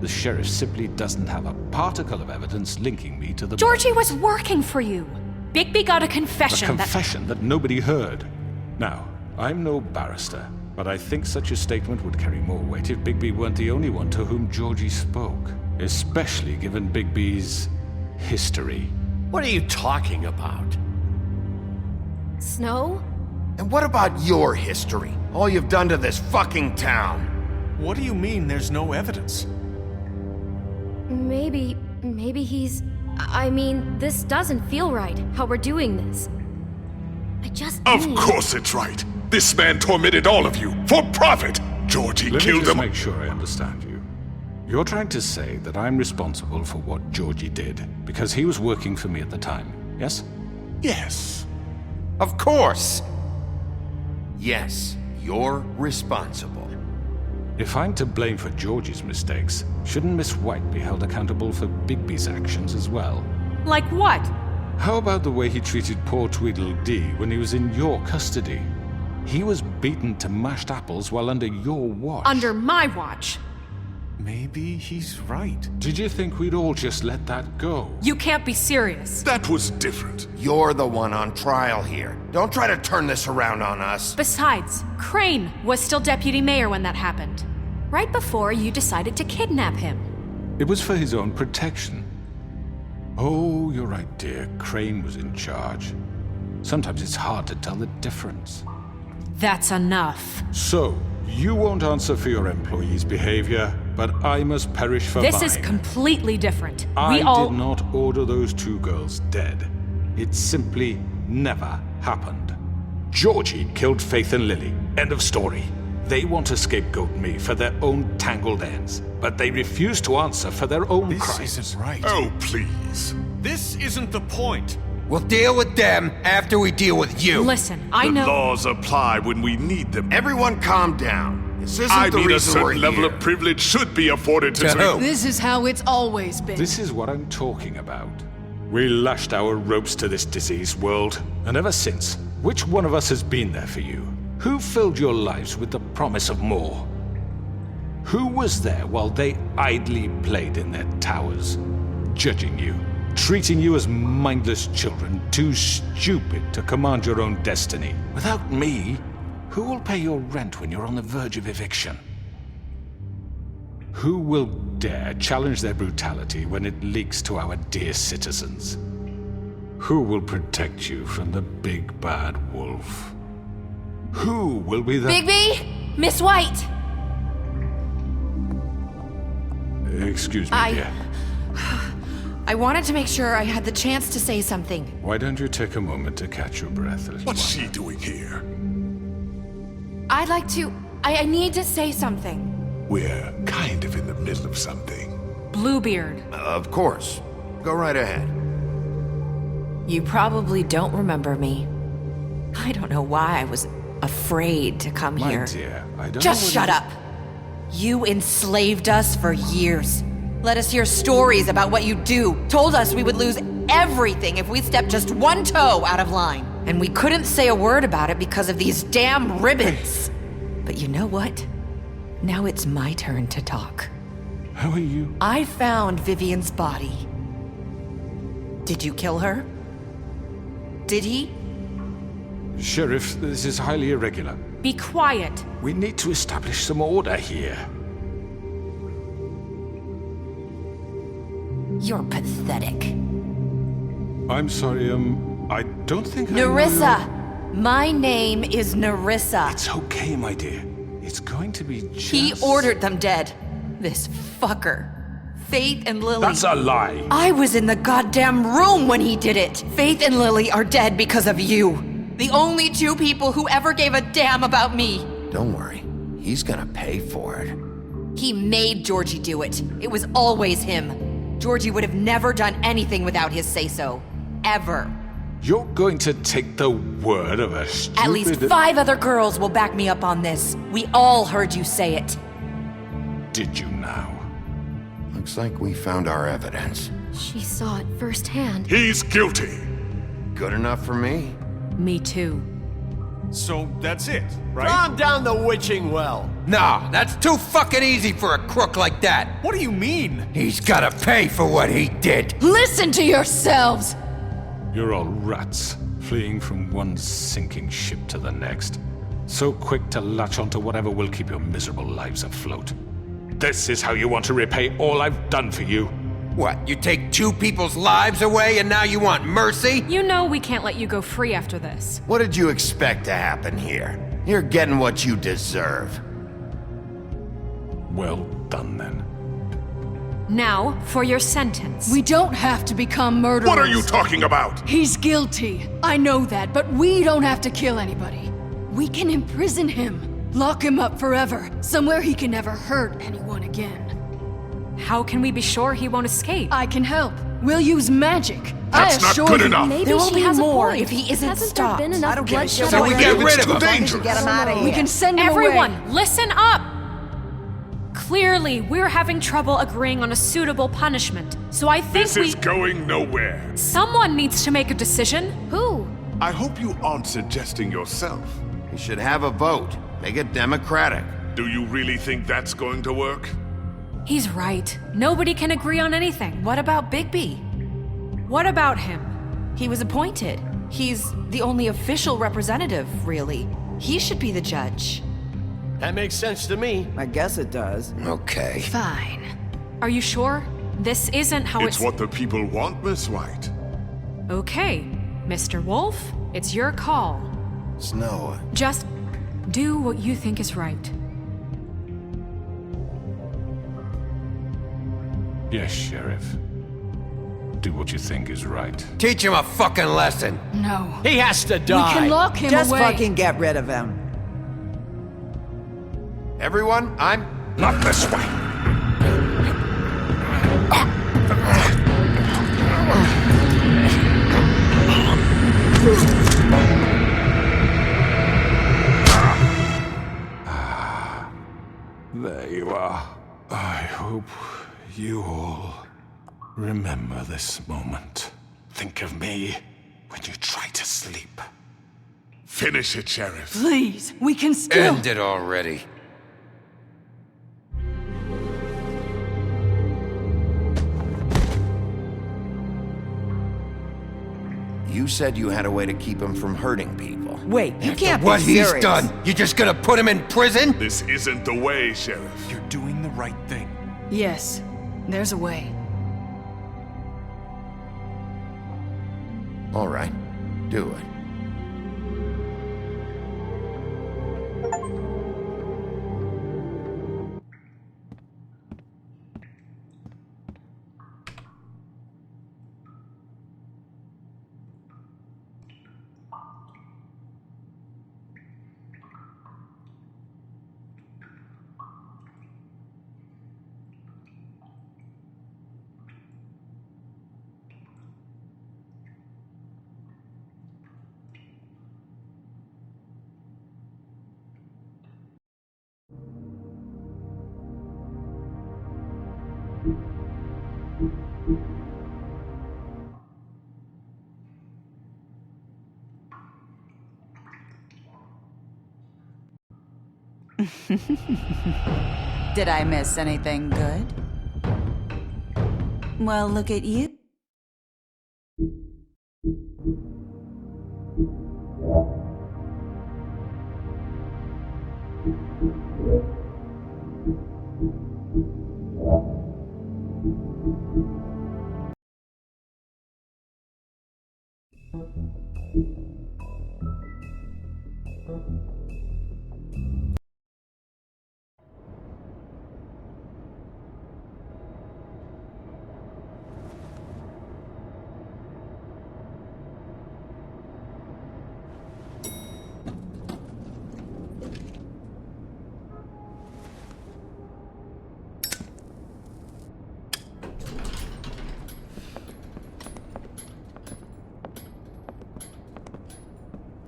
The sheriff simply doesn't have a particle of evidence linking me to the... Georgie was working for you. Bigby got a confession A confession that nobody heard. Now, I'm no barrister, but I think such a statement would carry more weight if Bigby weren't the only one to whom Georgie spoke. Especially given Bigby's history. What are you talking about? Snow? And what about your history? All you've done to this fucking town? What do you mean there's no evidence? Maybe he's... I mean, this doesn't feel right, how we're doing this. I just Of need... course it's right. This man tormented all of you, for profit! Georgie Let me killed just him. make sure I understand you. You're trying to say that I'm responsible for what Georgie did, because he was working for me at the time, yes? Yes. Of course! Yes, you're responsible. If I'm to blame for Georgie's mistakes, shouldn't Miss White be held accountable for Bigby's actions as well? Like what? How about the way he treated poor Tweedledee when he was in your custody? He was beaten to mashed apples while under your watch. Under my watch. Maybe he's right. Did you think we'd all just let that go? You can't be serious. That was different. You're the one on trial here. Don't try to turn this around on us. Besides, Crane was still deputy mayor when that happened. Right before you decided to kidnap him. It was for his own protection. Oh, you're right, dear. Crane was in charge. Sometimes it's hard to tell the difference. That's enough. So, you won't answer for your employees' behavior, but I must perish for mine. This is completely different. I did not order those two girls dead. It simply never happened. Georgie killed Faith and Lily. End of story. They want to scapegoat me for their own tangled ends, but they refuse to answer for their own crimes. This isn't right. Oh, please. This isn't the point. We'll deal with them after we deal with you. Listen, I The know. laws apply when we need them. Everyone calm down. This isn't I the mean, a reason we're certain level here. of privilege should be afforded to... who? This is how it's always been. This is what I'm talking about. We lashed our ropes to this diseased world, and ever since, which one of us has been there for you? Who filled your lives with the promise of more? Who was there while they idly played in their towers, judging you, treating you as mindless children, too stupid to command your own destiny? Without me, who will pay your rent when you're on the verge of eviction? Who will dare challenge their brutality when it leaks to our dear citizens? Who will protect you from the big bad wolf? Who will be the... Bigby! Miss White! Excuse me, dear. I wanted to make sure I had the chance to say something. Why don't you take a moment to catch your breath a little What's while? she doing here? I'd like to... I need to say something. We're kind of in the middle of something. Bluebeard. Of course. Go right ahead. You probably don't remember me. I don't know why I was afraid to come My here. dear, I don't Just know what shut you- up. You enslaved us for years. Let us hear stories about what you do. Told us we would lose everything if we stepped just one toe out of line. And we couldn't say a word about it because of these damn ribbons. But you know what? Now it's my turn to talk. How are you? I found Vivian's body. Did you kill her? Did he? Sheriff, this is highly irregular. Be quiet. We need to establish some order here. You're pathetic. I'm sorry, I don't think I knew- Nerissa! My name is Nerissa. It's okay, my dear. It's going to be just... He ordered them dead. This fucker. Faith and Lily. That's a lie. I was in the goddamn room when he did it. Faith and Lily are dead because of you. The only two people who ever gave a damn about me. Don't worry. He's gonna pay for it. He made Georgie do it. It was always him. Georgie would have never done anything without his say-so. Ever. You're going to take the word of a stupid... At least 5 other girls will back me up on this. We all heard you say it. Did you now? Looks like we found our evidence. She saw it firsthand. He's guilty. Good enough for me. Me too. So that's it, right? Calm down the witching well. Nah, that's too fucking easy for a crook like that. What do you mean? He's gotta pay for what he did. Listen to yourselves! You're all rats, fleeing from one sinking ship to the next. So quick to latch onto whatever will keep your miserable lives afloat. This is how you want to repay all I've done for you. What, you take 2 people's lives away and now you want mercy? You know we can't let you go free after this. What did you expect to happen here? You're getting what you deserve. Well done, then. Now, for your sentence. We don't have to become murderers. What are you talking about? He's guilty. I know that, but we don't have to kill anybody. We can imprison him. Lock him up forever. Somewhere he can never hurt anyone again. How can we be sure he won't escape? I can help. We'll use magic. That's not good enough. Maybe There will she be has more a point. if he isn't Hasn't stopped. there been I enough don't give a bloodshed shit. So we already? get rid of Too him. dangerous. Get him out of here. We can send him Everyone, away. listen up! Clearly, we're having trouble agreeing on a suitable punishment, so I think This is going nowhere. someone needs to make a decision. Who? I hope you aren't suggesting yourself. We should have a vote. Make it democratic. Do you really think that's going to work? He's right. Nobody can agree on anything. What about Bigby? What about him? He was appointed. He's the only official representative, really. He should be the judge. That makes sense to me. I guess it does. Okay. Fine. Are you sure? This isn't how It's what the people want, Miss White. Okay, Mr. Wolf, it's your call. Snow. Just do what you think is right. Yes, Sheriff. Do what you think is right. Teach him a fucking lesson. No. He has to die. We can lock him Just away. fucking get rid of him. Everyone, I'm... Not this way. There you are. I hope you all remember this moment. Think of me when you try to sleep. Finish it, Sheriff. Please, we can still... End it already. You said you had a way to keep him from hurting people. Wait, you can't What be serious. he's done, you just gonna put him in prison? This isn't the way, Sheriff. You're doing the right thing. Yes, there's a way. All right. Do it. Did I miss anything good? Well, look at you.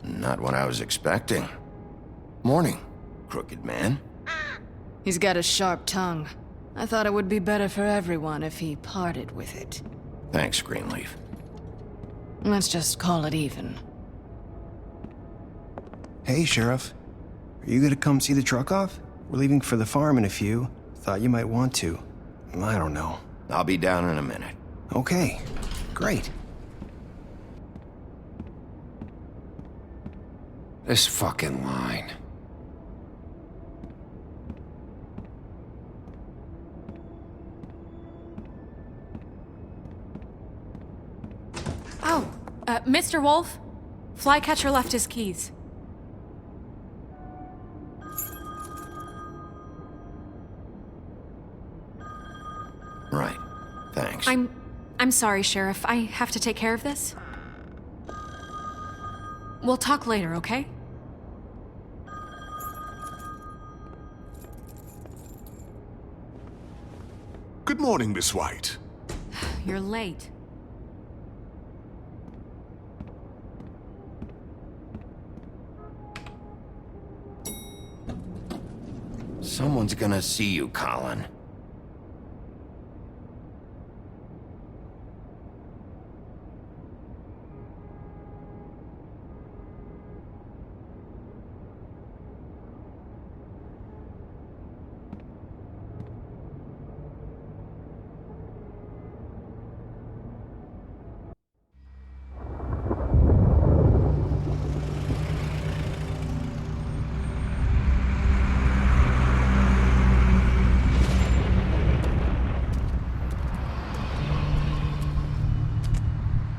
Not what I was expecting. Morning, crooked man. He's got a sharp tongue. I thought it would be better for everyone if he parted with it. Thanks, Greenleaf. Let's just call it even. Hey, Sheriff. Are you gonna come see the truck off? We're leaving for the farm in a few. Thought you might want to. I don't know. I'll be down in a minute. Okay, great. This fucking line. Oh, Mr. Wolf? Flycatcher left his keys. Right. Thanks. I'm sorry, Sheriff. I have to take care of this. We'll talk later, okay? Good morning, Miss White. You're late. Someone's gonna see you, Colin.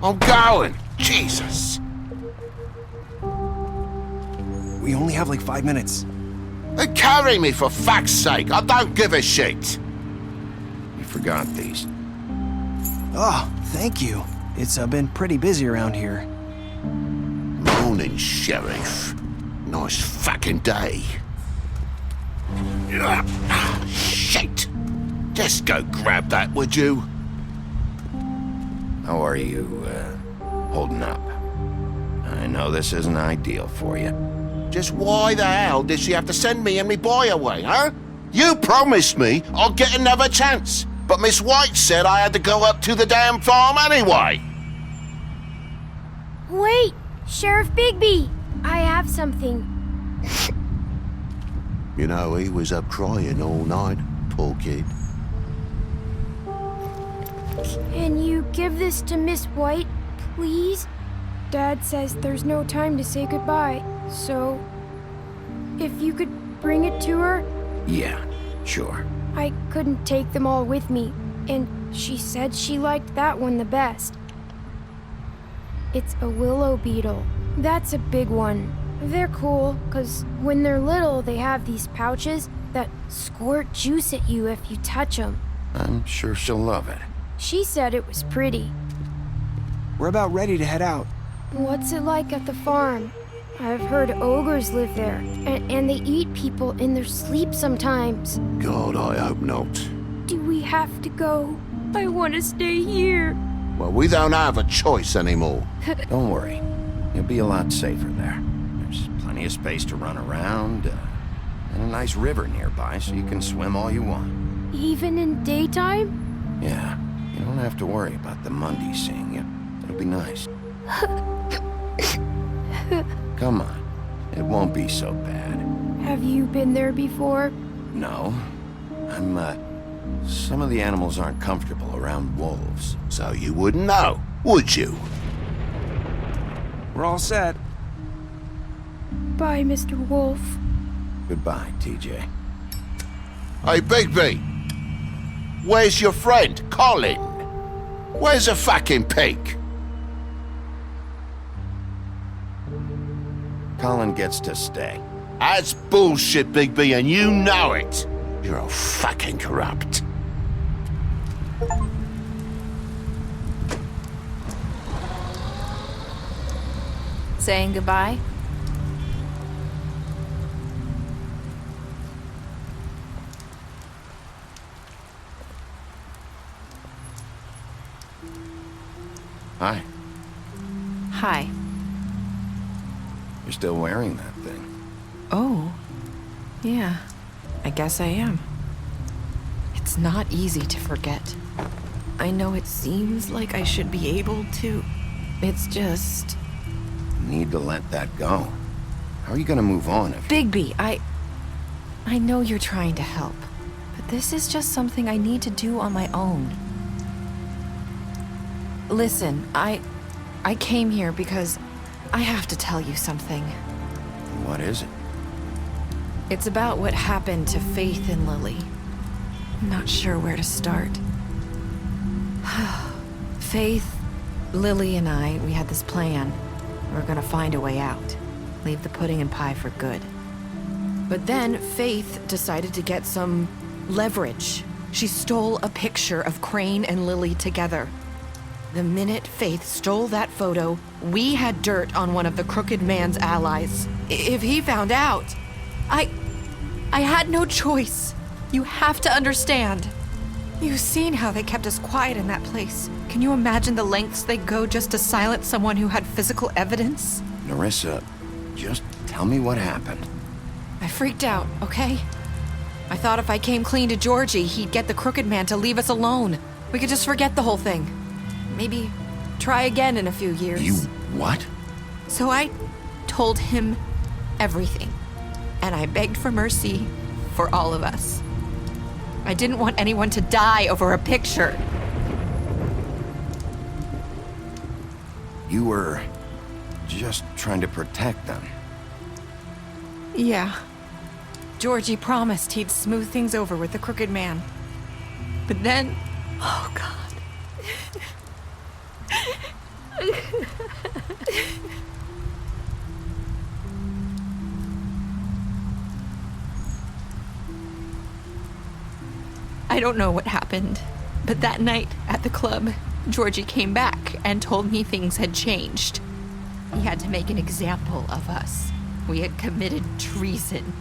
I'm going. Jesus. We only have like 5 minutes. Carry me for fuck's sake. I don't give a shit. You forgot these. Oh, thank you. It's been pretty busy around here. Morning, Sheriff. Nice fucking day. Shit. Just go grab that, would you? How are you, holding up? I know this isn't ideal for you. Just why the hell did she have to send me and me boy away, huh? You promised me I'd get another chance, but Miss White said I had to go up to the damn farm anyway. Wait! Sheriff Bigby! I have something. You know, he was up crying all night, poor kid. Can you give this to Miss White, please? Dad says there's no time to say goodbye, so if you could bring it to her? Yeah, sure. I couldn't take them all with me, and she said she liked that one the best. It's a willow beetle. That's a big one. They're cool, 'cause when they're little, they have these pouches that squirt juice at you if you touch them. I'm sure she'll love it. She said it was pretty. We're about ready to head out. What's it like at the farm? I've heard ogres live there, and they eat people in their sleep sometimes. God, I hope not. Do we have to go? I want to stay here. Well, we don't have a choice anymore. Don't worry. You'll be a lot safer there. There's plenty of space to run around, and a nice river nearby so you can swim all you want. Even in daytime? Yeah, you don't have to worry about the Mundy seeing you. It'll be nice. Come on. It won't be so bad. Have you been there before? No. Some of the animals aren't comfortable around wolves. So you wouldn't know, would you? We're all set. Bye, Mr. Wolf. Goodbye, TJ. Hey, Bigby. Where's your friend, Colin? Where's the fucking pig? Colin gets to stay. That's bullshit, Bigby, and you know it. You're all fucking corrupt. Saying goodbye? Hi. Hi. You're still wearing that thing. Oh. Yeah. I guess I am. It's not easy to forget. I know it seems like I should be able to. It's just... You need to let that go. How are you gonna move on if... Bigby, I know you're trying to help, but this is just something I need to do on my own. Listen, I came here because I have to tell you something. What is it? It's about what happened to Faith and Lily. I'm not sure where to start. Faith, Lily, and I, we had this plan. We're gonna find a way out. Leave the pudding and pie for good. But then Faith decided to get some leverage. She stole a picture of Crane and Lily together. The minute Faith stole that photo, we had dirt on one of the crooked man's allies. If he found out, I had no choice. You have to understand. You've seen how they kept us quiet in that place. Can you imagine the lengths they'd go just to silence someone who had physical evidence? Nerissa, just tell me what happened. I freaked out, okay? I thought if I came clean to Georgie, he'd get the crooked man to leave us alone. We could just forget the whole thing. Maybe try again in a few years. You what? So I told him everything. And I begged for mercy for all of us. I didn't want anyone to die over a picture. You were just trying to protect them. Yeah. Georgie promised he'd smooth things over with the crooked man. But then... Oh, God. I don't know what happened, but that night at the club, Georgie came back and told me things had changed. He had to make an example of us. We had committed treason.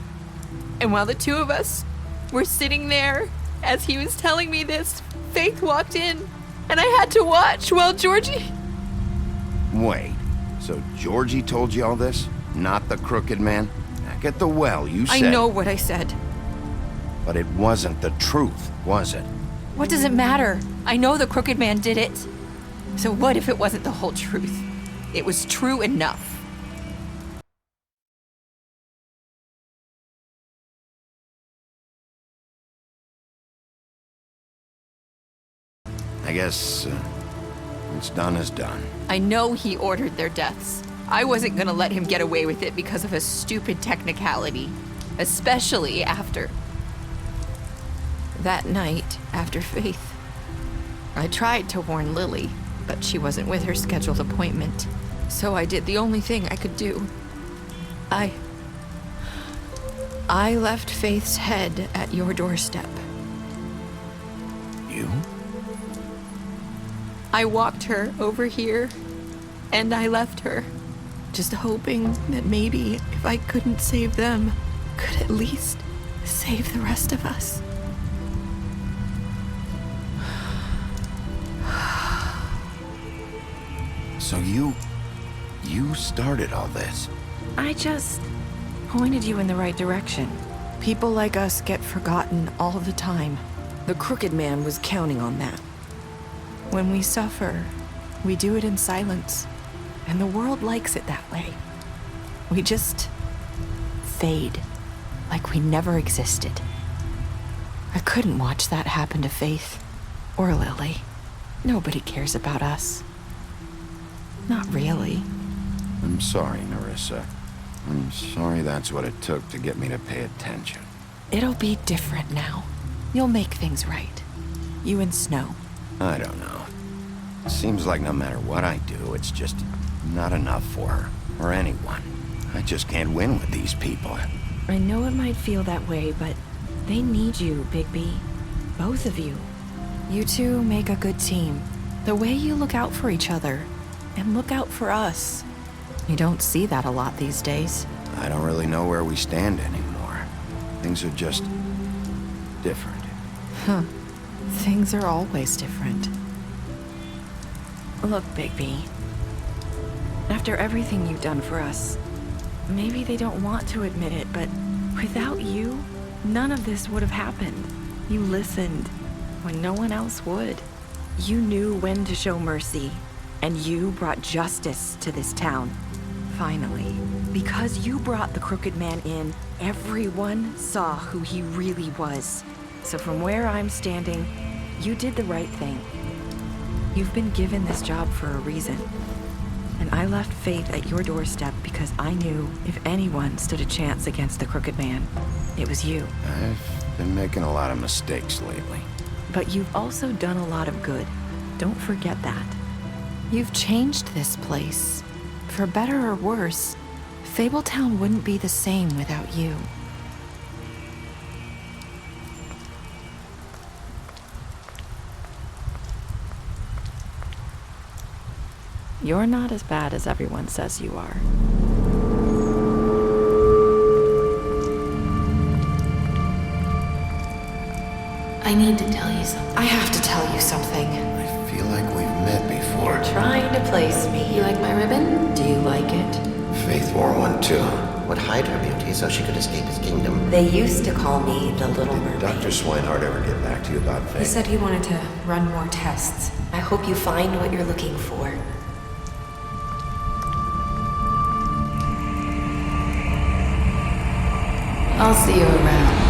And while the two of us were sitting there, as he was telling me this, Faith walked in, and I had to watch while Georgie... Wait, so Georgie told you all this? Not the crooked man? Back at the well, you said... I know what I said. But it wasn't the truth, was it? What does it matter? I know the crooked man did it. So what if it wasn't the whole truth? It was true enough. I guess what's done is done. I know he ordered their deaths. I wasn't gonna let him get away with it because of a stupid technicality. Especially after... that night, after Faith. I tried to warn Lily, but she wasn't with her scheduled appointment. So I did the only thing I could do. I left Faith's head at your doorstep. You? I walked her over here, and I left her, just hoping that maybe if I couldn't save them, could at least save the rest of us. So you started all this? I just pointed you in the right direction. People like us get forgotten all the time. The crooked man was counting on that. When we suffer, we do it in silence, and the world likes it that way. We just fade, like we never existed. I couldn't watch that happen to Faith, or Lily. Nobody cares about us. Not really. I'm sorry, Nerissa. I'm sorry that's what it took to get me to pay attention. It'll be different now. You'll make things right. You and Snow. I don't know. It seems like no matter what I do, it's just not enough for her, or anyone. I just can't win with these people. I know it might feel that way, but they need you, Bigby. Both of you. You two make a good team. The way you look out for each other, and look out for us. You don't see that a lot these days. I don't really know where we stand anymore. Things are just different. Huh. Things are always different. Look, Bigby. After everything you've done for us, maybe they don't want to admit it, but without you, none of this would have happened. You listened when no one else would. You knew when to show mercy, and you brought justice to this town. Finally. Because you brought the crooked man in, everyone saw who he really was. So from where I'm standing, you did the right thing. You've been given this job for a reason. And I left Faith at your doorstep because I knew if anyone stood a chance against the crooked man, it was you. I've been making a lot of mistakes lately. But you've also done a lot of good. Don't forget that. You've changed this place. For better or worse, Fabletown wouldn't be the same without you. You're not as bad as everyone says you are. I need to tell you something. I have to tell you something. I feel like we've met before. You're trying to place me. You like my ribbon? Do you like it? Faith wore one too. Would hide her beauty so she could escape his kingdom. They used to call me the Little Mermaid. Dr. Swinehart ever get back to you about Faith? He said he wanted to run more tests. I hope you find what you're looking for. I'll see you around.